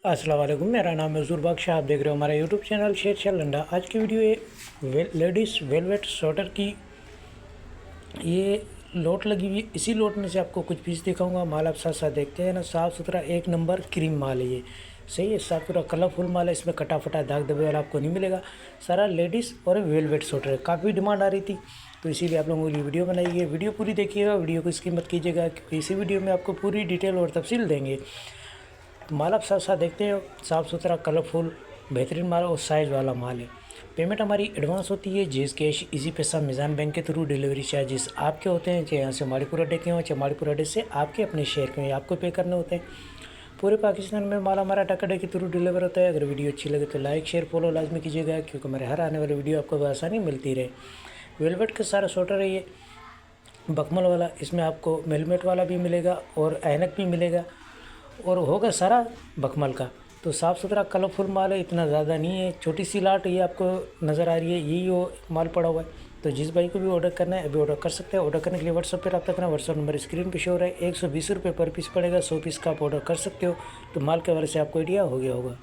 अस्सलाम वालेकुम, मेरा नाम है ज़ुर बादशाह। आप देख रहे हो हमारा यूट्यूब चैनल शेर लंडा। आज की वीडियो ये लेडीज़ वेलवेट स्वेटर की ये लोट लगी हुई है। इसी लोट में से आपको कुछ पीस दिखाऊंगा। माल आप साथ साथ देखते हैं ना, साफ़ सुथरा एक नंबर क्रीम माल है ये। सही है, साफ सुथरा कलरफुल माल है। इसमें कटा फटा दाग धब्बे वाला आपको नहीं मिलेगा। सारा लेडीज़ और वेलवेट स्वेटर है। काफ़ी डिमांड आ रही थी तो इसीलिए आप लोगों के लिए वीडियो बनाई है। वीडियो पूरी देखिएगा, वीडियो को स्किप मत कीजिएगा क्योंकि इसी वीडियो में आपको पूरी डिटेल और तफसील देंगे। तो माल आप साथ साथ देखते हो, साफ़ सुथरा कलरफुल बेहतरीन माल और साइज़ वाला माल है। पेमेंट हमारी एडवांस होती है, जेस कैश, इजी पैसा, मिज़ान बैंक के थ्रू। डिलीवरी चार्जेस आपके होते हैं, चाहे यहाँ से माड़ीपुर अड्डे के हों चाहे माड़ीपुर अड्डे से आपके अपने शहर के आपको पे करने होते हैं। पूरे पाकिस्तान में माल हमारा टकड़े के थ्रू डिलीवर होता है। अगर वीडियो अच्छी लगे तो लाइक शेयर फॉलो लाजमी कीजिएगा क्योंकि हमारे हर आने वाली वीडियो आपको आसानी मिलती रहे। वेलवेट का सारा स्वेटर है ये बकमल वाला। इसमें आपको मेलमेट वाला भी मिलेगा और ऐनक भी मिलेगा और होगा सारा बकमल का। तो साफ़ सुथरा कलरफुल माल है, इतना ज़्यादा नहीं है। छोटी सी लाट ये आपको नज़र आ रही है, यही वो माल पड़ा हुआ है। तो जिस भाई को भी ऑर्डर करना है अभी ऑर्डर कर सकते हैं। ऑर्डर करने के लिए व्हाट्सएप पर रब्ता करना। व्हाट्सएप नंबर स्क्रीन पे शो हो रहा है। 120 रुपये पर पीस पड़ेगा। 100 पीस का आप ऑर्डर कर सकते हो। तो माल के हवाले से आपको आइडिया हो गया होगा।